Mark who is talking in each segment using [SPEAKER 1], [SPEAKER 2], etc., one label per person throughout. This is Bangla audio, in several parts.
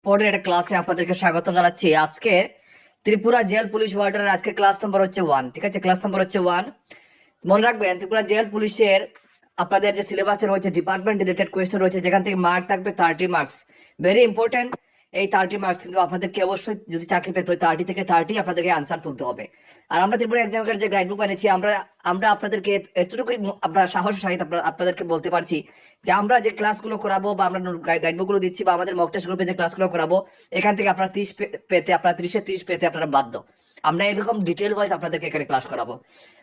[SPEAKER 1] পরের একটা ক্লাসে আপনাদেরকে স্বাগত জানাচ্ছি। আজকে ত্রিপুরা জেল পুলিশ ওয়ার্ডের আজকে ক্লাস নাম্বার হচ্ছে 1। ঠিক আছে, ক্লাস নাম্বার হচ্ছে 1। মনে রাখবেন, ত্রিপুরা জেল পুলিশের আপনাদের যে সিলেবাসে রয়েছে ডিপার্টমেন্ট রিলেটেড কোয়েশ্চেন রয়েছে, যেখান থেকে মার্ক থাকবে 30 মার্কস। Very important. এই 30 মার্কস কিন্তু আপনাদেরকে অবশ্যই, যদি চাকরি পেতে হয়, 30 থেকে 30 আপনাদেরকে আনসার তুলতে হবে। আর আমরা ত্রিপুরা এক্সামের যে গাইড বুক বানিয়েছি, আমরা আপনাদেরকে এতটুকুই আমরা সাহস সহিত আপনাদেরকে বলতে পারছি যে আমরা যে ক্লাসগুলো করাবো বা আমরা গাইড বুকগুলো দিচ্ছি বা আমাদের মক টেস্ট গ্রুপে যে ক্লাসগুলো করাবো, এখান থেকে আপনারা 30 পেতে, আপনারা 30 পেতে আপনারা বাধ্য। আমরা এরকম ডিটেল ওয়াইজ আপনাদেরকে এখানে ক্লাস করাবো।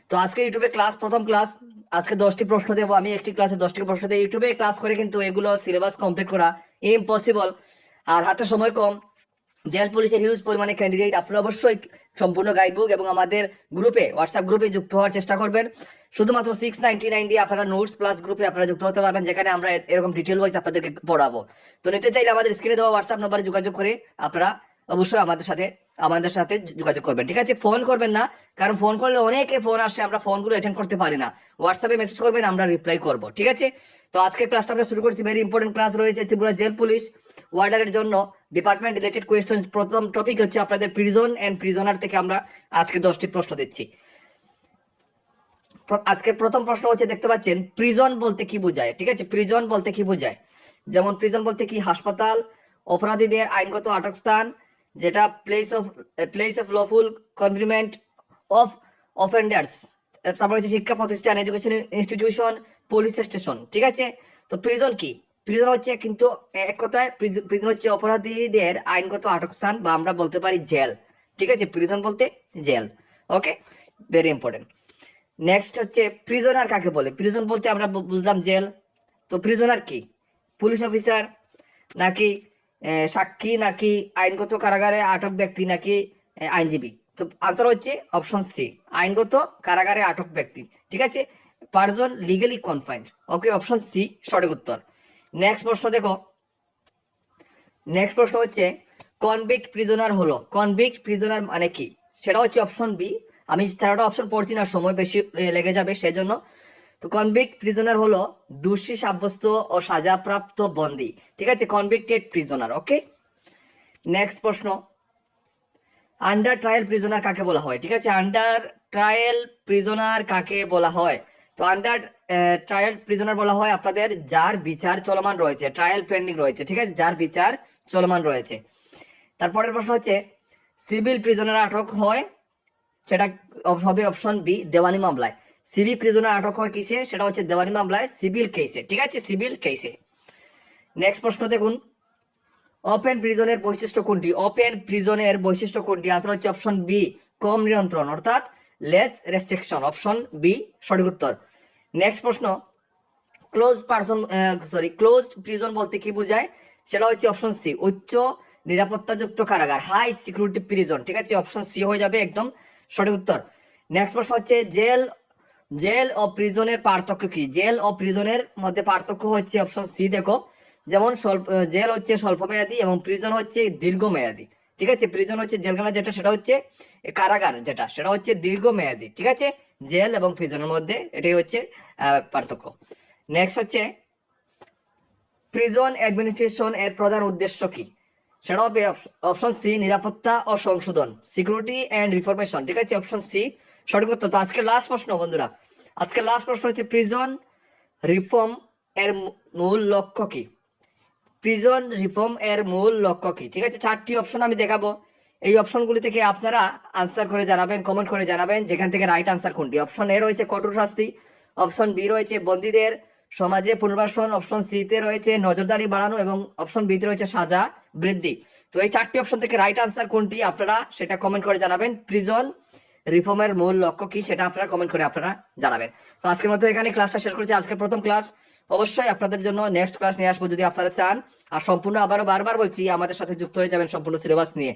[SPEAKER 1] তো আজকে ইউটিউবে ক্লাস, প্রথম ক্লাস। আজকে 10টি প্রশ্ন দেবো আমি, একটি ক্লাসে 10টি প্রশ্ন দেবো। ইউটিউবে ক্লাস করে কিন্তু এগুলো সিলেবাস কমপ্লিট করা ইম্পসিবল, আর হাতে সময় কম। জেল পুলিশের হিউজ পরিমাণে ক্যান্ডিডেট। আপনারা অবশ্যই সম্পূর্ণ গাইডবুক এবং আমাদের গ্রুপে, হোয়াটসঅ্যাপ গ্রুপে যুক্ত হওয়ার চেষ্টা করবেন। শুধুমাত্র 699 দিয়ে আপনারা নোটস প্লাস গ্রুপে আপনারা যুক্ত হতে পারবেন, যেখানে আমরা এরকম ডিটেল ওয়াইজ আপনাদেরকে পড়াবো। তো নিতে চাইলে আমাদের স্ক্রিনে দেওয়া হোয়াটসঅ্যাপ নাম্বারে যোগাযোগ করে আপনারা অবশ্যই আমাদের সাথে যোগাযোগ করবেন। ঠিক আছে, ফোন করবেন না, কারণ ফোন করলে অনেকে ফোন আসে, আমরা ফোনগুলো অ্যাটেন্ড করতে পারি না। হোয়াটসঅ্যাপে মেসেজ করবেন, আমরা রিপ্লাই করব। ঠিক আছে, তো আজকে ক্লাসটা আমরা শুরু করছি। ভেরি ইম্পর্টেন্ট ক্লাস রয়েছে ত্রিপুরা জেল পুলিশ ওয়ার্ডারের জন্য ডিপার্টমেন্ট রিলেটেড কোয়েশ্চেন। প্রথম টপিক হচ্ছে আপনাদের প্রিজন এন্ড প্রিজনার থেকে আমরা আজকে 10টি প্রশ্ন দিচ্ছি। আজকে প্রথম প্রশ্ন হচ্ছে, দেখতে পাচ্ছেন, প্রিজন বলতে কি বোঝায়। ঠিক আছে, প্রিজন বলতে কি বোঝায়? যেমন প্রিজন বলতে কি? হাসপাতাল, অপরাধীদের আইনগত আটক স্থান, যেটা place of lawful confinement of offenders. তারপর হচ্ছে শিক্ষা প্রতিষ্ঠান, এডুকেশন ইনস্টিটিউশন, পুলিশ স্টেশন। ঠিক আছে, তো প্রিজন কি? প্রিজন হচ্ছে কিন্তু এক কথায় প্রিজন হচ্ছে অপরাধীদের আইনগত আটক স্থান, বা আমরা বলতে পারি জেল। ঠিক আছে, প্রিজন বলতে জেল। ওকে, ভেরি ইম্পর্টেন্ট। নেক্সট হচ্ছে প্রিজনার কাকে বলে? প্রিজন বলতে আমরা বুঝলাম জেল। তো প্রিজনার কি? পুলিশ অফিসার, নাকি সাক্ষী, নাকি আইনগত কারাগারে আটক ব্যক্তি, নাকি আইনজীবী? তো আনসার হচ্ছে অপশন সি, আইনগত কারাগারে আটক ব্যক্তি। ঠিক আছে, পারজন লিগালি কনফাইন্ড। ওকে, অপশন সি সঠিক উত্তর। নেক্সট প্রশ্ন দেখো। নেক্সট প্রশ্ন হচ্ছে, কনভিক্ট প্রিজনার হলো, কনভিক্ট প্রিজনার মানে কি? সেটা হচ্ছে অপশন বি। আমি 4টা অপশন পড়ছি না, সময় বেশি লেগে যাবে সেজন্য। তো কনভিক্ট প্রিজনার হলো দোষী সাব্যস্ত ও সাজাপ্রাপ্ত বন্দী। ঠিক আছে, কনভিক্টেড প্রিজনার। ওকে, নেক্সট প্রশ্ন, আন্ডার ট্রায়াল প্রিজনার কাকে বলা হয়? ঠিক আছে, আন্ডার ট্রায়াল প্রিজনার কাকে বলা হয়? তো আন্ডার ট্রায়াল প্রিজনার বলা হয় আপনাদের যার বিচার চলমান রয়েছে, ট্রায়াল পেন্ডিং রয়েছে। ঠিক আছে, যার বিচার চলমান রয়েছে। তারপরের প্রশ্ন হচ্ছে, সিভিল প্রিজনার আটক হয়, সেটা হবে অপশন বি, দেওয়ানি মামলায়। সিভিল প্রিজনার আটক হয় কিসে? সেটা হচ্ছে দেওয়ানি মামলায়, সিভিল কেসে। ঠিক আছে, সিভিল কেসে। নেক্সট প্রশ্ন দেখুন, ওপেন প্রিজনের বৈশিষ্ট্য কোনটি? ওপেন প্রিজনের বৈশিষ্ট্য কোনটি? আনসার হচ্ছে অপশন বি, কম নিয়ন্ত্রণ, অর্থাৎ লেস রেস্ট্রিকশন। অপশন বি সঠিক উত্তর। নেক্সট প্রশ্ন, ক্লোজ প্রিজন বলতে কি বোঝায়? সেটা হচ্ছে অপশন সি, উচ্চ নিরাপত্তাযুক্ত কারাগার, হাই সিকিউরিটি প্রিজন। ঠিক আছে, অপশন সি হয়ে যাবে একদম সঠিক উত্তর। নেক্সট প্রশ্ন হচ্ছে, জেল ও প্রিজনের পার্থক্য কি? জেল ও প্রিজনের মধ্যে পার্থক্য হচ্ছে অপশন সি, দেখো, যেমন জেল হচ্ছে স্বল্প মেয়াদী এবং প্রিজন হচ্ছে দীর্ঘমেয়াদী। ঠিক আছে, প্রিজন হচ্ছে জেলখানা যেটা, সেটা হচ্ছে কারাগার যেটা, সেটা হচ্ছে দীর্ঘমেয়াদী। ঠিক আছে, জেল এবং প্রিজনের মধ্যে এটাই হচ্ছে পার্থক্য। নেক্সট হচ্ছে, প্রিজন অ্যাডমিনিস্ট্রেশন এর প্রধান উদ্দেশ্য কি? সেটা হবে অপশন সি, নিরাপত্তা ও সংশোধন, সিকিউরিটি অ্যান্ড রিফরমেশন। ঠিক আছে, অপশন সি সঠিক উত্তর। তো আজকে লাস্ট প্রশ্ন বন্ধুরা, আজকে লাস্ট প্রশ্ন হচ্ছে, প্রিজন রিফর্ম এর মূল লক্ষ্য কি? প্রিজন রিফর্ম এর মূল লক্ষ্য কি? ঠিক আছে, 4টি অপশন আমি দেখাবো। এই অপশনগুলি থেকে আপনারা আনসার করে জানাবেন, কমেন্ট করে জানাবেন যেখান থেকে রাইট আনসার কোনটি। অপশন এ রয়েছে কঠোর শাস্তি, অপশন বি রয়েছে বন্দীদের সমাজে পুনর্বাসন, অপশন সি তে রয়েছে নজরদারি বাড়ানো, এবং অপশন বি তে রয়েছে সাজা বৃদ্ধি। তো এই 4টি অপশন থেকে রাইট আনসার কোনটি আপনারা সেটা কমেন্ট করে জানাবেন। প্রিজন রিফর্মের মূল লক্ষ্য কি সেটা আপনারা কমেন্ট করে আপনারা জানাবেন। তো আজকের মতো এখানে ক্লাসটা শেষ করছি, আজকের প্রথম ক্লাস। অবশ্যই আপনাদের জন্য নেক্সট ক্লাস নিয়ে আসবো যদি আপনারা চান। আর সম্পূর্ণ আবারও বারবার বলছি, আমাদের সাথে যুক্ত হয়ে যাবেন সম্পূর্ণ সিলেবাস নিয়ে।